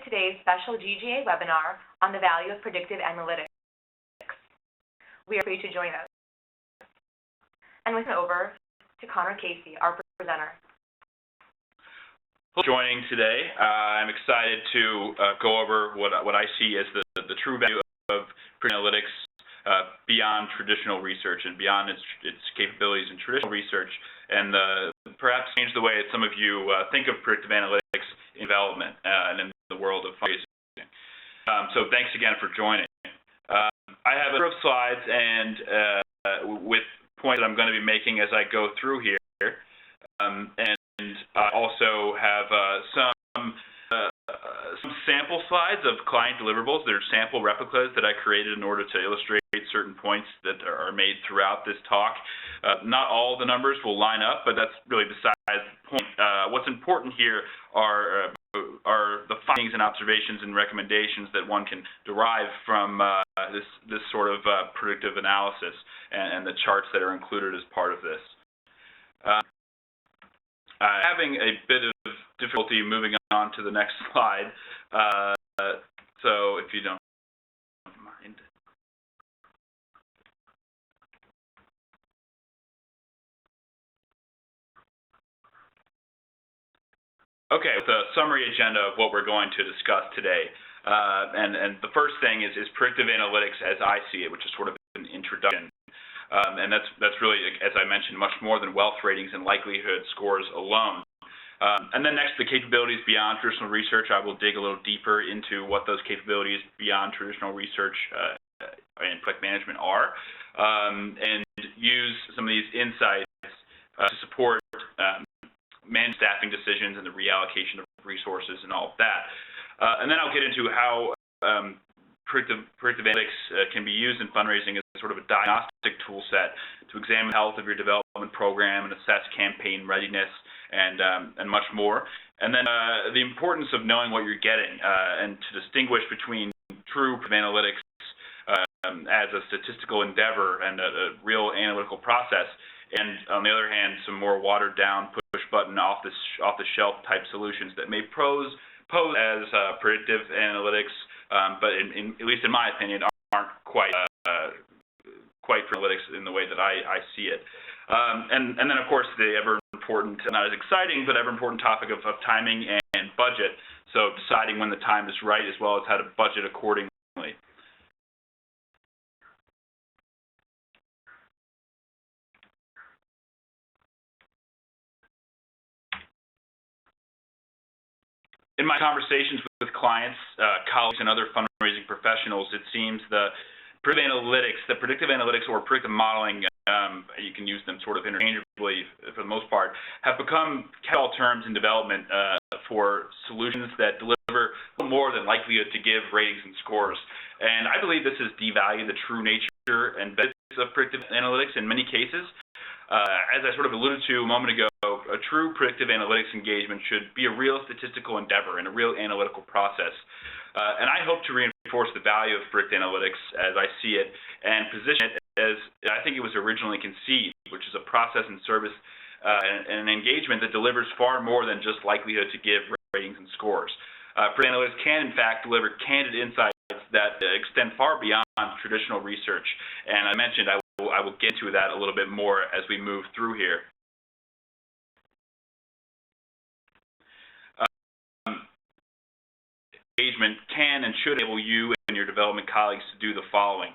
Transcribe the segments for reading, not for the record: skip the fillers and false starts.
today's special GG+A webinar on the value of predictive analytics. We are free to join us. And with over to Connor Casey, our presenter. Joining today, I'm excited to go over what I see as the true value of predictive analytics beyond traditional research and beyond its capabilities in traditional research, and perhaps change the way that some of you think of predictive analytics in development and in the world of fundraising. So thanks again for joining. I have a number of slides and with points that I'm going to be making as I go through here, and I also have some sample slides of client deliverables. They're sample replicas that I created in order to illustrate certain points that are made throughout this talk. Not all the numbers will line up, but that's really besides the point. What's important here are the findings and observations and recommendations that one can derive from this sort of predictive analysis and the charts that are included as part of this. Having a bit of difficulty moving on to the next slide, so if you don't mind. Okay, with the summary agenda of what we're going to discuss today, and the first thing is predictive analytics as I see it, which is sort of an introduction. And that's really, as I mentioned, much more than wealth ratings and likelihood scores alone. And then next, the capabilities beyond traditional research. I will dig a little deeper into what those capabilities beyond traditional research and project management are, and use some of these insights to support managed staffing decisions and the reallocation of resources and all of that. And then I'll get into how predictive analytics can be used in fundraising as sort of a diagnostic tool set to examine the health of your development program and assess campaign readiness and much more. And then the importance of knowing what you're getting and to distinguish between true predictive analytics as a statistical endeavor and a real analytical process, and on the other hand, some more watered down, push button, off the shelf type solutions that may pose as predictive analytics, but at least in my opinion, aren't quite analytics in the way that I see it. And then of course the ever important, not as exciting, but ever important topic of timing and budget. So deciding when the time is right, as well as how to budget accordingly. In my conversations with clients, colleagues, and other fundraising professionals, it seems the predictive analytics or predictive modeling, you can use them sort of interchangeably for the most part, have become catch-all terms in development for solutions that deliver more than likelihood to give ratings and scores. And I believe this has devalued the true nature and benefits of predictive analytics in many cases. As I sort of alluded to a moment ago, a true predictive analytics engagement should be a real statistical endeavor and a real analytical process. And I hope to reinforce the value of predictive analytics as I see it and position it as I think it was originally conceived, which is a process and service and an engagement that delivers far more than just likelihood to give ratings and scores. Predictive analytics can, in fact, deliver candid insights that extend far beyond traditional research. And I mentioned I will get into that a little bit more as we move through here. Engagement can and should enable you and your development colleagues to do the following.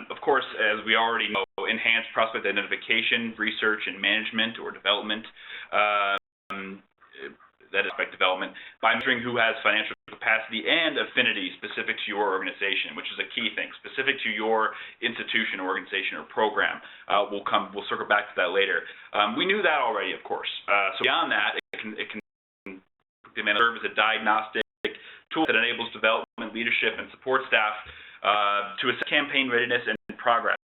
Of course, as we already know, enhance prospect identification, research, and management or development, that is prospect development, by measuring who has financial capacity and affinity specific to your organization, which is a key thing, specific to your institution, organization, or program. We'll circle back to that later. We knew that already, of course. So beyond that, it can serve as a diagnostic tool that enables development, leadership, and support staff to assess campaign readiness and progress.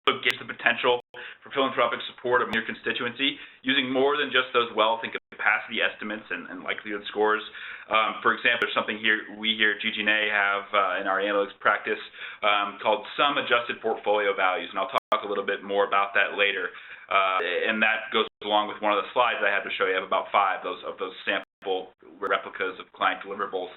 So it gives the potential for philanthropic support of your constituency using more than just those wealth and capacity estimates and likelihood scores. For example, there's something we here at GG+A have in our analytics practice called sum adjusted portfolio values, and I'll talk a little bit more about that later. And that goes along with one of the slides I had to show you. I have about 5 of those sample replicas of client deliverables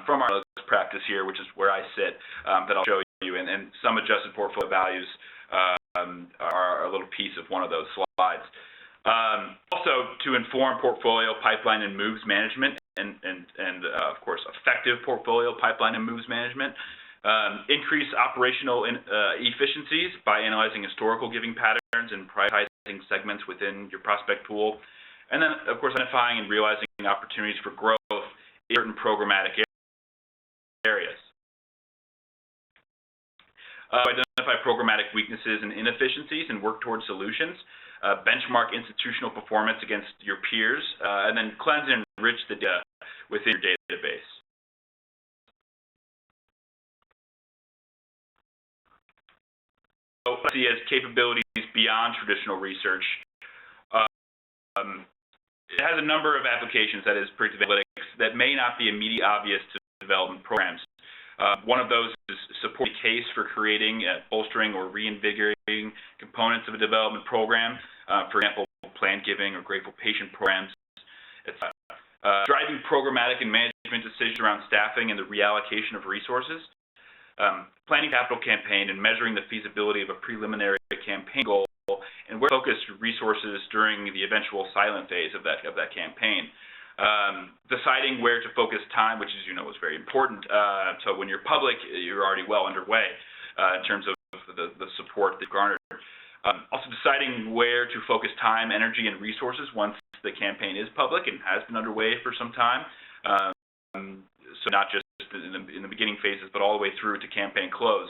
from our practice here, which is where I sit, that I'll show you, and some adjusted portfolio values are a little piece of one of those slides. Also, to inform portfolio pipeline and moves management, and of course, effective portfolio pipeline and moves management. Increase operational efficiencies by analyzing historical giving patterns and prioritizing segments within your prospect pool. And then, of course, identifying and realizing opportunities for growth in certain programmatic areas. Identify programmatic weaknesses and inefficiencies and work towards solutions. Benchmark institutional performance against your peers, and then cleanse and enrich the data within your database. So, see as capabilities beyond traditional research. It has a number of applications, that is predictive analytics, that may not be immediately obvious to development programs. One of those is support a case for creating, bolstering, or reinvigorating components of a development program. For example, plan giving or grateful patient programs, etc. Driving programmatic and management decisions around staffing and the reallocation of resources. Planning capital campaign and measuring the feasibility of a preliminary campaign goal, and where to focus resources during the eventual silent phase of that campaign. Deciding where to focus time, which, as you know, is very important. So when you're public, you're already well underway in terms of the support that garnered. Also deciding where to focus time, energy, and resources once the campaign is public and has been underway for some time. So not just in the beginning phases, but all the way through to campaign close.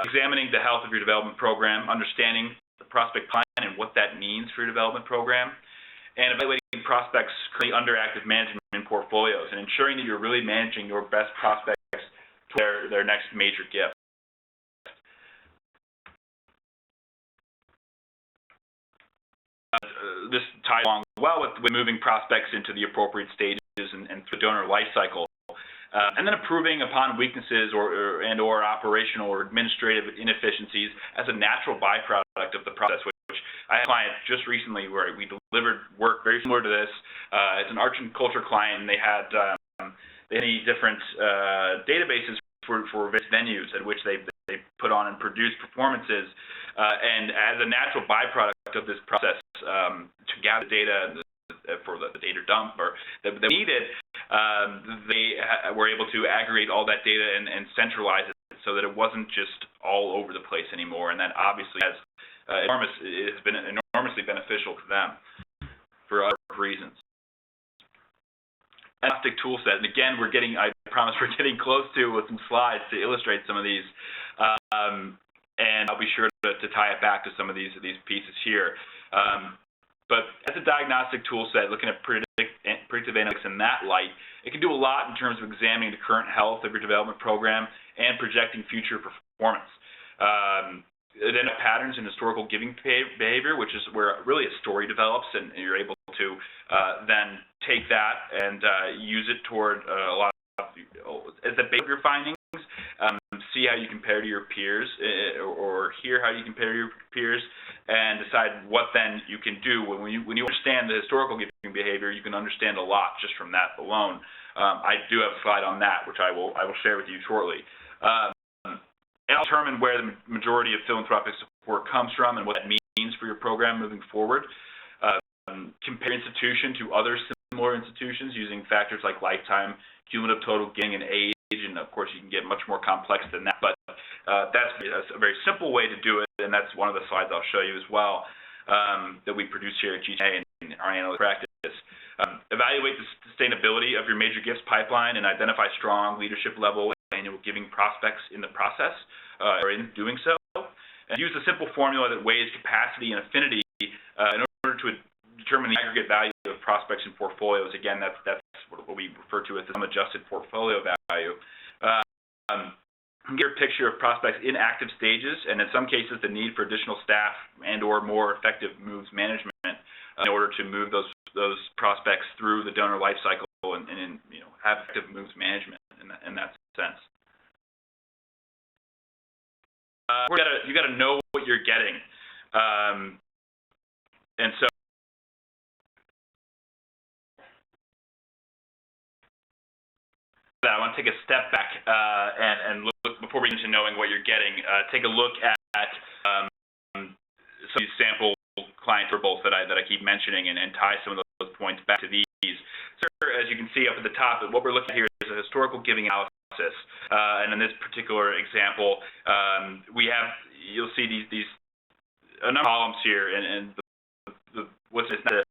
Examining the health of your development program, understanding the prospect plan and what that means for your development program, and evaluating prospects currently under active management portfolios, and ensuring that you're really managing your best prospects to their next major gift. This ties along well with moving prospects into the appropriate stages and through the donor life cycle. And then improving upon weaknesses or operational or administrative inefficiencies as a natural byproduct of the process, which I had a client just recently where we delivered work very similar to this. It's an arts and culture client, and they had many different databases for various venues at which they put on and produce performances. And as a natural byproduct of this process, to gather data for the data dump or that they needed, they were able to aggregate all that data and centralize it so that it wasn't just all over the place anymore. And that obviously has been enormously beneficial to them for other reasons. Diagnostic tool set, and again, I promise we're getting close to with some slides to illustrate some of these, and I'll be sure to tie it back to some of these pieces here. But as a diagnostic tool set, looking at predictive analytics in that light, it can do a lot in terms of examining the current health of your development program and projecting future performance. Identify patterns in historical giving behavior, which is where really a story develops, and you're able to then take that and use it toward a lot of, as the base of your findings, see how you compare to your peers, or hear how you compare to your peers, and decide what then you can do. When you understand the historical giving behavior, you can understand a lot just from that alone. I do have a slide on that, which I will share with you shortly. And I'll determine where the majority of philanthropic support comes from and what that means for your program moving forward. Compare institution to other similar institutions using factors like lifetime, cumulative total giving, and age. And of course, you can get much more complex than that, but that's a very simple way to do it, and that's one of the slides I'll show you as well that we produce here at GG+A in our analytic practice. Evaluate the sustainability of your major gifts pipeline and identify strong leadership level annual giving prospects in the process or in doing so. And use a simple formula that weighs capacity and affinity in order to determine the aggregate value of prospects and portfolios. Again, that's what we refer to as the sum-adjusted portfolio value. Get a picture of prospects in active stages, and in some cases, the need for additional staff and/or more effective moves management in order to move those prospects through the donor life cycle and have effective moves management in that sense. You got to know what you're getting, and so that, I want to take a step back and look, before we get into knowing what you're getting, take a look at some of these sample client variables that I keep mentioning and tie some of those points back to these. So as you can see up at the top, what we're looking at here is a historical giving analysis. And in this particular example, you'll see these a number of columns here, and what's this not to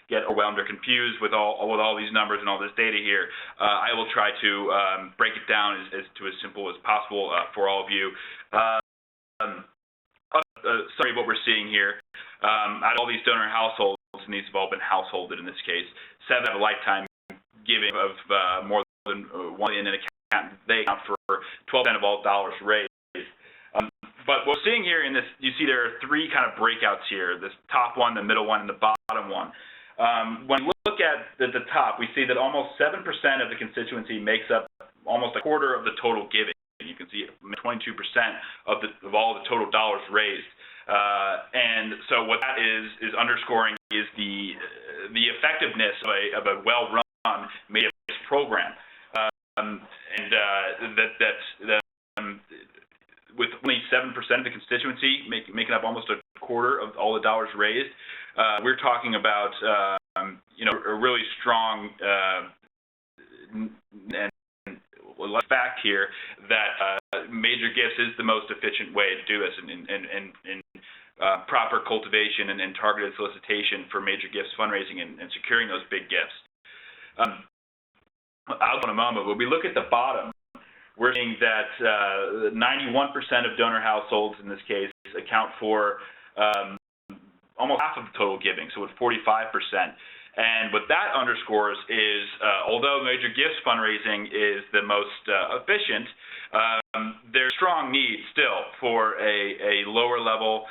get overwhelmed or confused with all these numbers and all this data here. I will try to break it down as simple as possible for all of you. Sorry, what we're seeing here, out of all these donor households, and these have all been householded in this case, 7 have a lifetime giving of more than $1 million in account. They account for 12% of all dollars raised. But what we're seeing here in this, you see there are 3 kind of breakouts here: this top one, the middle one, and the bottom one. When we look at the top, we see that almost 7% of the constituency makes up almost a quarter of the total giving. You can see 22% of all the total dollars raised. And so what that is underscoring is the effectiveness of a well-run media-based program. With only 7% of the constituency making up almost a quarter of all the dollars raised, we're talking about a really strong and fact here that major gifts is the most efficient way to do this in proper cultivation and targeted solicitation for major gifts fundraising and securing those big gifts. I'll go in a moment, but we look at the bottom. We're seeing that 91% of donor households in this case account for almost half of the total giving, so with 45%. And what that underscores is, although major gifts fundraising is the most efficient, there's strong need still for a lower level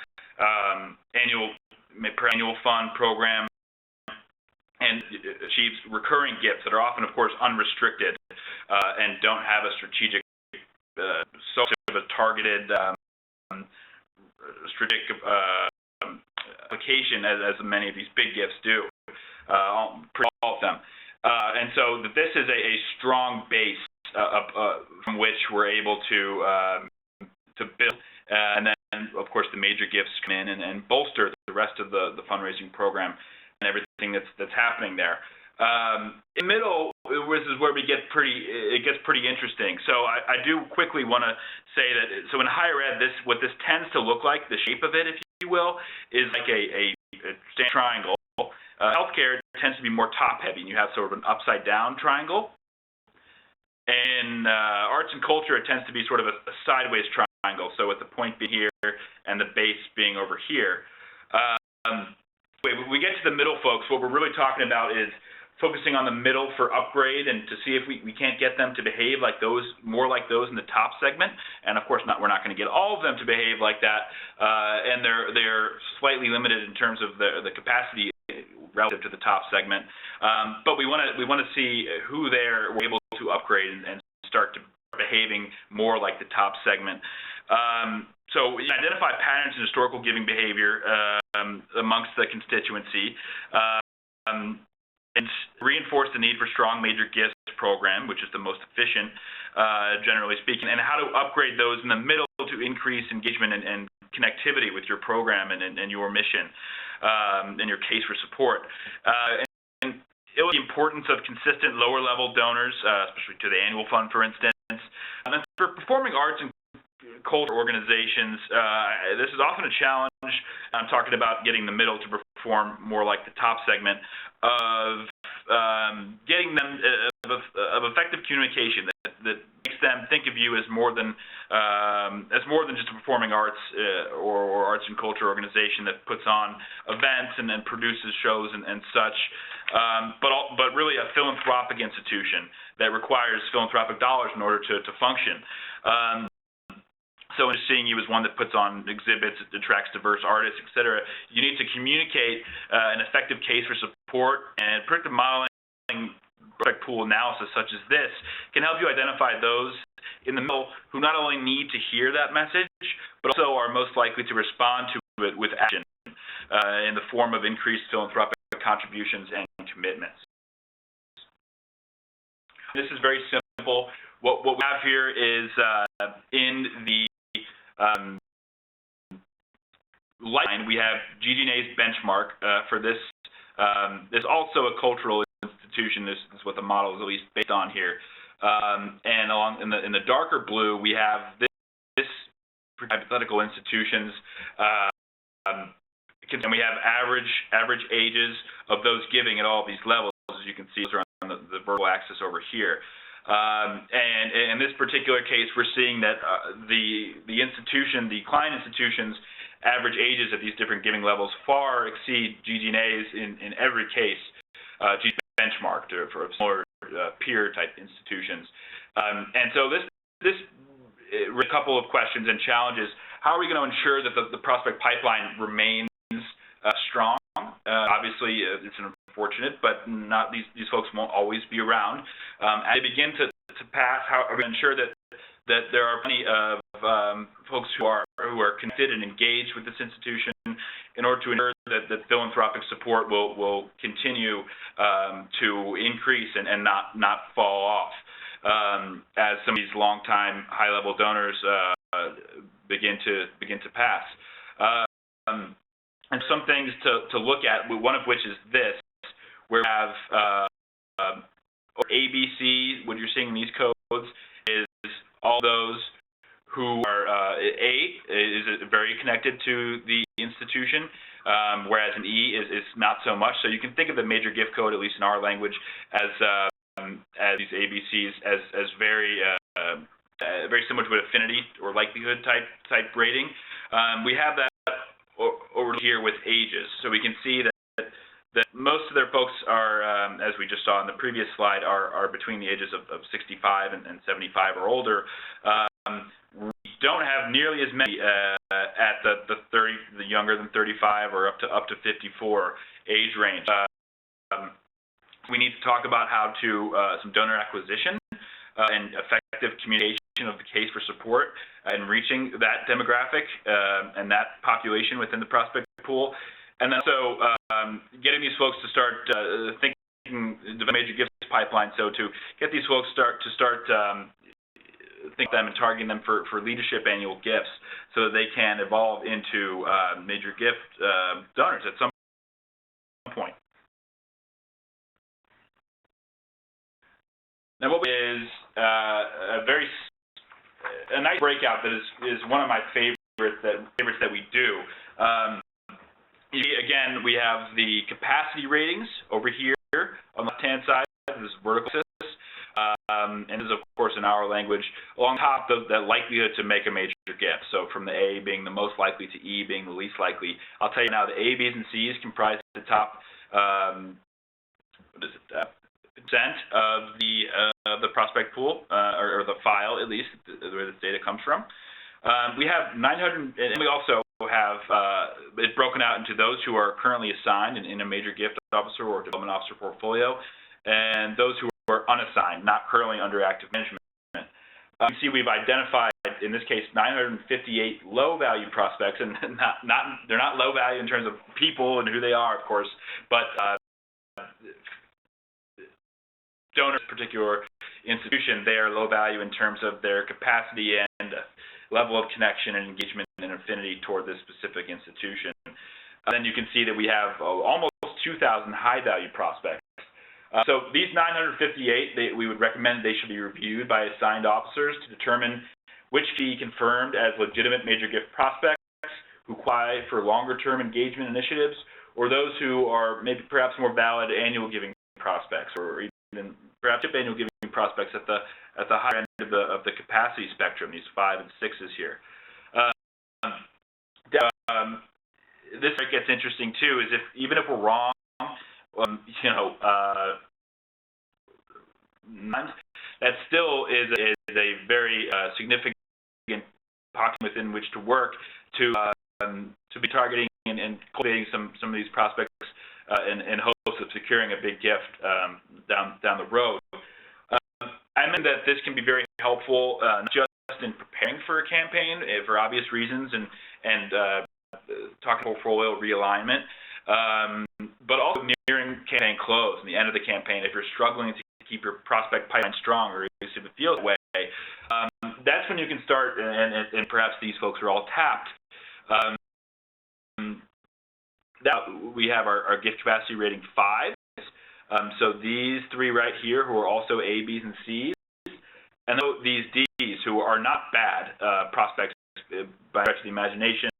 annual fund program, and achieves recurring gifts that are often, of course, unrestricted and don't have a strategic, targeted strategic application as many of these big gifts do. All of them. And so this is a strong base from which we're able to build, and then, of course, the major gifts come in and bolster the rest of the fundraising program and everything that's happening there. In the middle, this is where it gets pretty interesting. So I do quickly want to say that, so in higher ed, what this tends to look like, the shape of it, if you will, is like a triangle. Healthcare tends to be more top-heavy, and you have sort of an upside-down triangle. In arts and culture, it tends to be sort of a sideways triangle, so with the point being here and the base being over here. When we get to the middle, folks, what we're really talking about is focusing on the middle for upgrade and to see if we can't get them to behave like those, more like those in the top segment. And of course, we're not going to get all of them to behave like that, and they're slightly limited in terms of the capacity relative to the top segment. But we want to see who they're able to upgrade and start to behaving more like the top segment. So we identify patterns in historical giving behavior amongst the constituency, and reinforce the need for strong major gifts program, which is the most efficient, generally speaking, and how to upgrade those in the middle to increase engagement and connectivity with your program and your mission and your case for support. And the importance of consistent lower-level donors, especially to the annual fund, for instance. And then for performing arts and culture organizations, this is often a challenge. I'm talking about getting the middle to perform more like the top segment, of getting them of effective communication that makes them think of you as more than just a performing arts or arts and culture organization that puts on events and then produces shows and such, but really a philanthropic institution that requires philanthropic dollars in order to function. So in seeing you as one that puts on exhibits, attracts diverse artists, et cetera, you need to communicate an effective case for support, and predictive modeling, project pool analysis such as this can help you identify those in the middle who not only need to hear that message, but also are most likely to respond to it with action in the form of increased philanthropic contributions and commitments. This is very simple. simple. What we have here is in the line, we have GG+A's benchmark for this. There's also a cultural institution. This is what the model is at least based on here. And along in the darker blue, we have this hypothetical institutions. And we have average ages of those giving at all these levels. As you can see, those are on the vertical axis over here. And in this particular case, we're seeing that the client institutions' average ages at these different giving levels far exceed GG+A's in every case, benchmarked for smaller peer type institutions. And so this a couple of questions and challenges. How are we going to ensure that the prospect pipeline remains strong? Obviously, it's unfortunate, but not these folks won't always be around. As they begin to pass, how are we going to ensure that there are plenty of folks who are connected and engaged with this institution in order to ensure that philanthropic support will continue to increase and not fall off as some of these longtime high-level donors begin to pass. And some things to look at, one of which is this, where we have ABC. What you're seeing in these codes is all those who are A is very connected to the institution, whereas an E is not so much. So you can think of the major gift code, at least in our language, as these ABCs as very similar to an affinity or likelihood type rating. We have that over here with ages, so we can see that most of their folks are, as we just saw in the previous slide, are between the ages of 65 and 75 or older. We don't have nearly as many at the younger than 35 or up to 54 age range. We need to talk about how to some donor acquisition and effective communication of the case for support and reaching that demographic and that population within the prospect pool. And then also getting these folks to start thinking the major gifts pipeline. So to get these folks to start think them and targeting them for leadership annual gifts, so that they can evolve into major gift donors at some point. Now, what is a nice breakout that is one of my favorites that we do. Again, we have the capacity ratings over here on the left-hand side. This is vertical axis, and this is, of course, in our language. Along top, that likelihood to make a major gift. So from the A being the most likely to E being the least likely. I'll tell you now, the A, B's, and C's comprise the top percent of the prospect pool, or the file, at least, where this data comes from. We have 900, and we also have it broken out into those who are currently assigned in a major gift officer or development officer portfolio, and those who are unassigned, not currently under active management. You can see we've identified, in this case, 958 low-value prospects, and they're not low value in terms of people and who they are, of course, but donors, particular institution, they are low value in terms of their capacity and level of connection and engagement and affinity toward this specific institution. Then you can see that we have almost 2,000 high-value prospects. So these 958, we would recommend they should be reviewed by assigned officers to determine which can be confirmed as legitimate major gift prospects who qualify for longer-term engagement initiatives, or those who are maybe perhaps more valid annual giving prospects, or even perhaps annual giving prospects at the higher end of the capacity spectrum, these 5 and 6s here. This gets interesting too, is even if we're wrong, that still is a very significant pocket within which to work to be targeting and cultivating some of these prospects in hopes of securing a big gift down the road. I mean that this can be very helpful, not just in preparing for a campaign for obvious reasons and talking portfolio realignment, but also nearing campaign close and the end of the campaign. If you're struggling to keep your prospect pipeline strong, or if feel that way, that's when you can start, and perhaps these folks are all tapped. That we have our gift capacity rating 5. So these 3 right here who are also A, Bs, and Cs, and these Ds who are not bad prospects by the stretch of the imagination.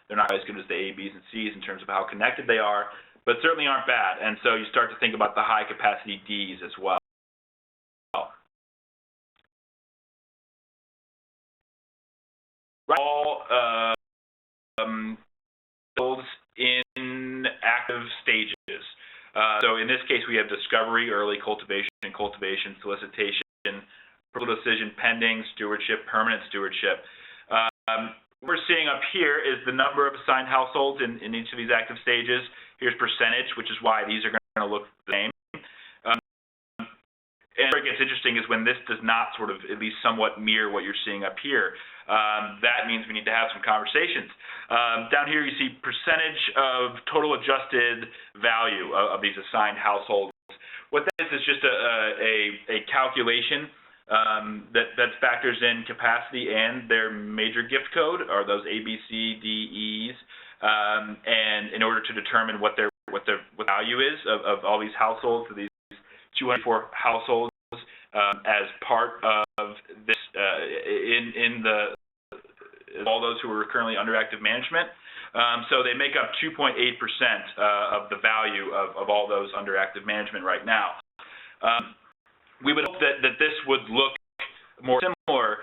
They're not as good as the A, Bs, and Cs in terms of how connected they are, but certainly aren't bad. And so you start to think about the high capacity Ds as well. All in active stages. So in this case, we have discovery, early cultivation, solicitation, approval decision, pending, stewardship, permanent stewardship. What we're seeing up here is the number of assigned households in each of these active stages. Here's percentage, which is why these are going to look the same. And where it gets interesting is when this does not sort of at least somewhat mirror what you're seeing up here. That means we need to have some conversations. Down here you see percentage of total adjusted value of these assigned households. What that is just a calculation that factors in capacity and their major gift code, or those A, B, C, D, Es, and in order to determine what their value is of all these households, so these 204 households as part of this in all those who are currently under active management. So they make up 2.8% of the value of all those under active management right now. We would hope that this would look more similar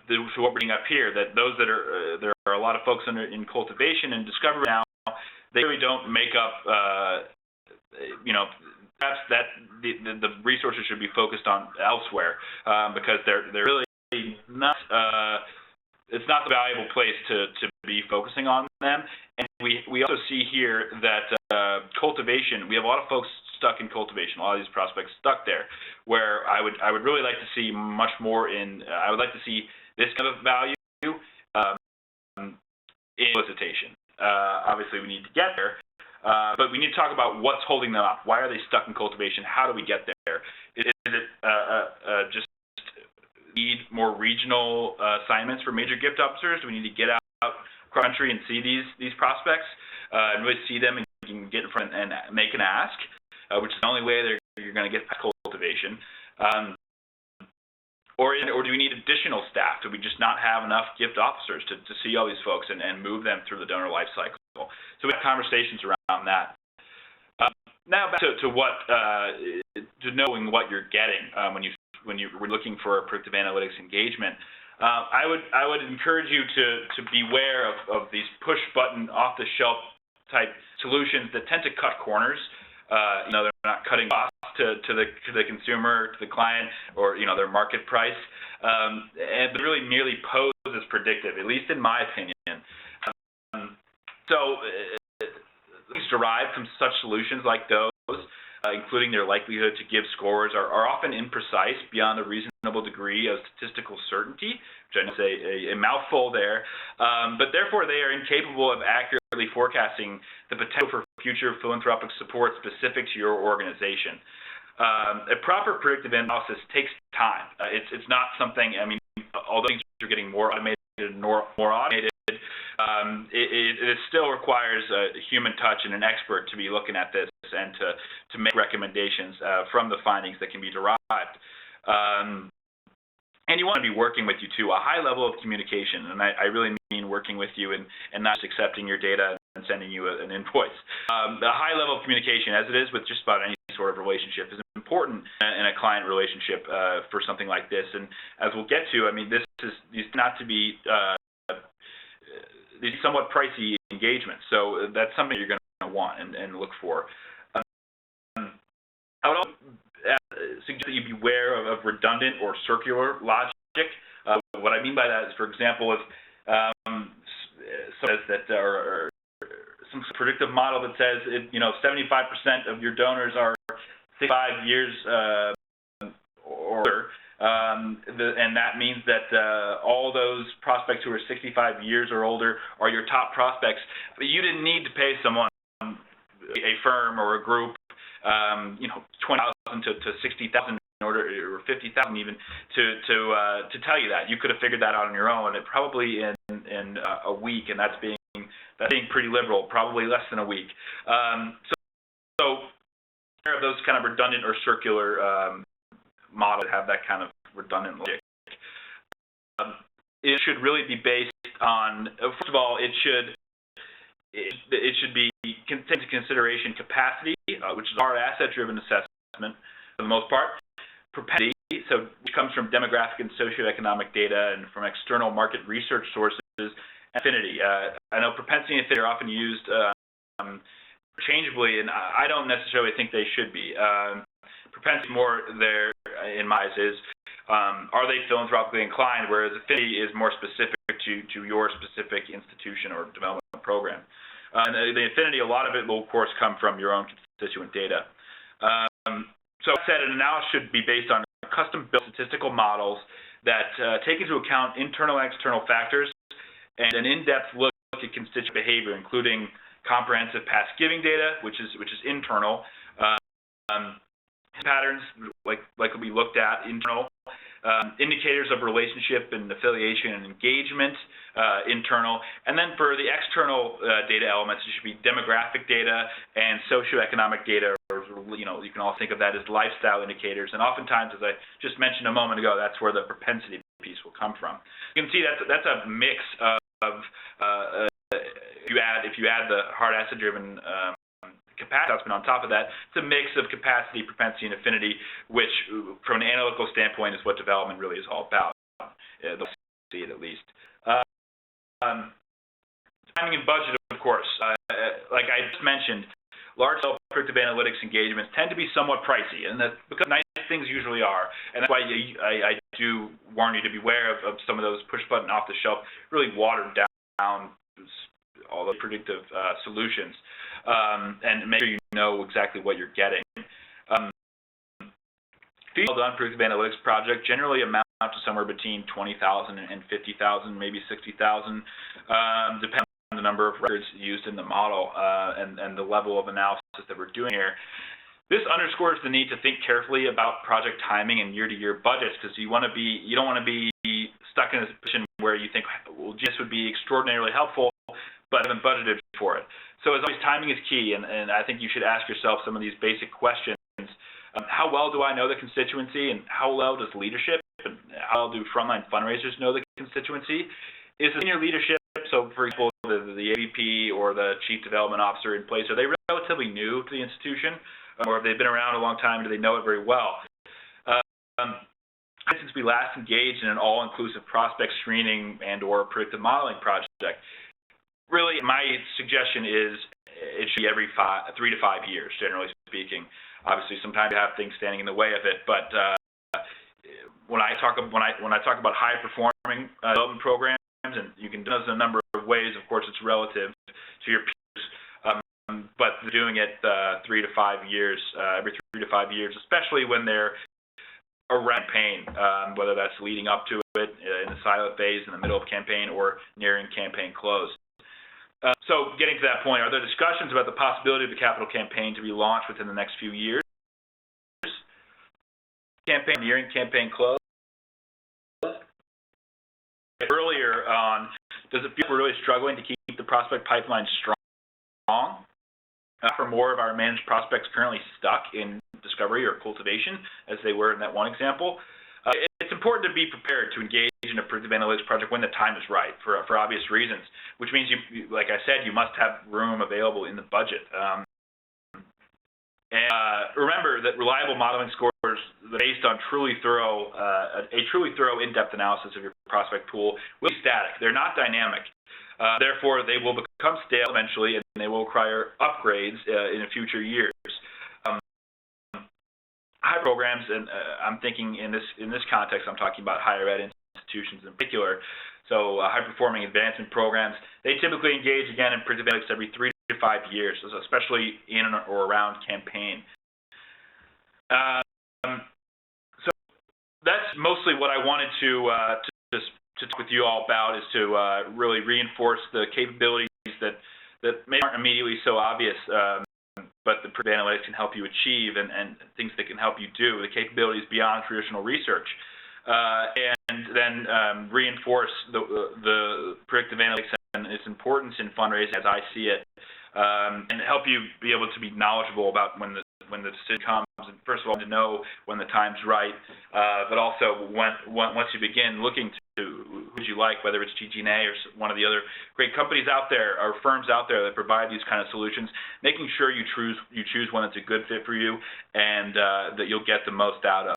to what we're seeing up here, that those that are, there are a lot of folks in cultivation and discovery now, they really don't make up, perhaps that the resources should be focused on elsewhere because they're really not, it's not the valuable place to be focusing on them. And we also see here that cultivation, we have a lot of folks stuck in cultivation, a lot of these prospects stuck there, where I would really like to see much more in, I would like to see this kind of value in solicitation. Obviously we need to get there, but we need to talk about what's holding them up. Why are they stuck in cultivation? How do we get there? Is it just need more regional assignments for major gift officers? Do we need to get out across the country and see these prospects and really see them and get in front and make an ask? Which is the only way you're going to get past cultivation. Or do we need additional staff? Do we just not have enough gift officers to see all these folks and move them through the donor life cycle? So we have conversations around that. Now back to knowing what you're getting when you were looking for a predictive analytics engagement. I would encourage you to beware of these push button off the shelf type solutions that tend to cut corners. They're not cutting costs to the consumer, to the client, or their market price, but really merely pose as predictive, at least in my opinion. So things derived from such solutions like those, including their likelihood to give scores, are often imprecise beyond a reasonable degree of statistical certainty, which I know is a mouthful there, but therefore they are incapable of accurately forecasting the potential for future philanthropic support specific to your organization. A proper predictive analysis takes time. It's not something, although things are getting more automated and more automated, it still requires a human touch and an expert to be looking at this and to make recommendations from the findings that can be derived. And you want to be working with you too, a high level of communication, and I really mean working with you and not just accepting your data and sending you an invoice. The high level of communication, as it is with just about any sort of relationship, is important in a client relationship for something like this. And as we'll get to, these not to be these somewhat pricey engagements. So that's something you're going to want and look for. I would also suggest that you beware of redundant or circular logic. What I mean by that is, for example, if says that or some predictive model that says 75% of your donors are 65 years or older, and that means that all those prospects who are 65 years or older are your top prospects. But you didn't need to pay someone, a firm or a group, $20,000 to $60,000 in order or 50,000 even to tell you that. You could have figured that out on your own, and probably in a week, and that's being pretty liberal, probably less than a week. So there are those kind of redundant or circular models that have that kind of redundant logic. It should really be based on, first of all, it should be take into consideration capacity, which is our asset-driven assessment for the most part. Propensity, so which comes from demographic and socioeconomic data and from external market research sources. Affinity. I know propensity and affinity are often used interchangeably, and I don't necessarily think they should be. Propensity more there in my eyes is, are they philanthropically inclined, whereas affinity is more specific to your specific institution or development program. And the affinity, a lot of it will, of course, come from your own constituent data. So I said an analysis should be based on custom-built statistical models that take into account internal and external factors and an in-depth look at constituent behavior, including comprehensive past giving data, which is internal, patterns like we looked at, internal, indicators of relationship and affiliation and engagement, internal, and then for the external data elements, it should be demographic data and socioeconomic data, or you can all think of that as lifestyle indicators. And oftentimes, as I just mentioned a moment ago, that's where the propensity piece will come from. You can see that's a mix of if you add the hard asset-driven capacity assessment on top of that, it's a mix of capacity, propensity, and affinity, which, from an analytical standpoint, is what development really is all about. They'll see it at least. Timing and budget, of course. Like I just mentioned, large-scale predictive analytics engagements tend to be somewhat pricey, and that's because nice things usually are. And that's why I do warn you to beware of some of those push-button, off-the-shelf, really watered-down all the predictive solutions, and make sure you know exactly what you're getting. Fees done predictive analytics project generally amount to somewhere between $20,000 and $50,000, maybe $60,000, depending on the number of records used in the model and the level of analysis that we're doing here. This underscores the need to think carefully about project timing and year-to-year budgets, because you don't want to be stuck in a position where you think, well, this would be extraordinarily helpful, but haven't budgeted for it. So as always, timing is key, and I think you should ask yourself some of these basic questions. How well do I know the constituency, and how well does leadership, and how well do frontline fundraisers know the constituency? Is the senior leadership, so for example, the AVP or the Chief Development Officer in place, are they relatively new to the institution, or have they been around a long time? Do they know it very well? Since we last engaged in an all-inclusive prospect screening and or predictive modeling project, really my suggestion is it should be every 3 to 5 years, generally speaking. Obviously, sometimes you have things standing in the way of it, but when I talk about high-performing development programs, and you can do this in a number of ways. Of course, it's relative to your peers, but they're doing it 3 to 5 years, every 3 to 5 years, especially when they're around campaign, whether that's leading up to it in the silent phase, in the middle of campaign, or nearing campaign close. So getting to that point, are there discussions about the possibility of the capital campaign to be launched within the next few years? Campaign nearing campaign close? Earlier on, does it feel we're really struggling to keep the prospect pipeline strong? For more of our managed prospects currently stuck in discovery or cultivation, as they were in that one example. It's important to be prepared to engage in a predictive analytics project when the time is right, for obvious reasons, which means, you, like I said, you must have room available in the budget. Remember that reliable modeling scores based on a truly thorough in-depth analysis of your prospect pool will be static. They're not dynamic. Therefore, they will become stale eventually, and they will require upgrades in future years. High programs, and I'm thinking in this context, I'm talking about higher ed institutions in particular. So high-performing advancement programs, they typically engage again in predictive analytics every 3 to 5 years, especially in or around campaign. So that's mostly what I wanted to talk with you all about, is to really reinforce the capabilities that maybe aren't immediately so obvious but the predictive analytics can help you achieve and things that can help you do, the capabilities beyond traditional research. And then reinforce the predictive analytics and its importance in fundraising as I see it, and help you be able to be knowledgeable about when the decision comes, and first of all to know when the time's right, but also once you begin looking to who would you like, whether it's GG+A or one of the other great companies out there or firms out there that provide these kind of solutions, making sure you choose one that's a good fit for you and that you'll get the most out of.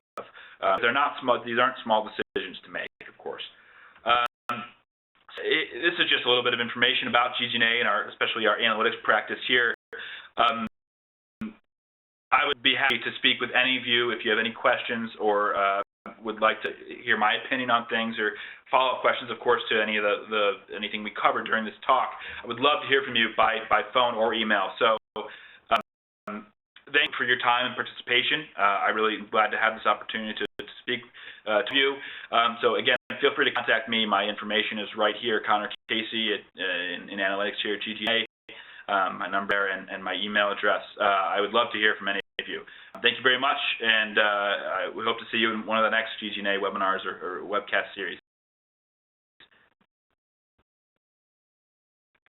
These aren't small decisions to make, of course. This is just a little bit of information about GG+A and especially our analytics practice here. I would be happy to speak with any of you if you have any questions or would like to hear my opinion on things or follow-up questions, of course, to any of anything we covered during this talk. I would love to hear from you by phone or email. So thank you for your time and participation. I really am glad to have this opportunity to speak to you. So again, feel free to contact me. My information is right here, Connor Casey in analytics here at GG+A. My number and my email address. I would love to hear from any of you. Thank you very much, and we hope to see you in one of the next GG+A webinars or webcast series.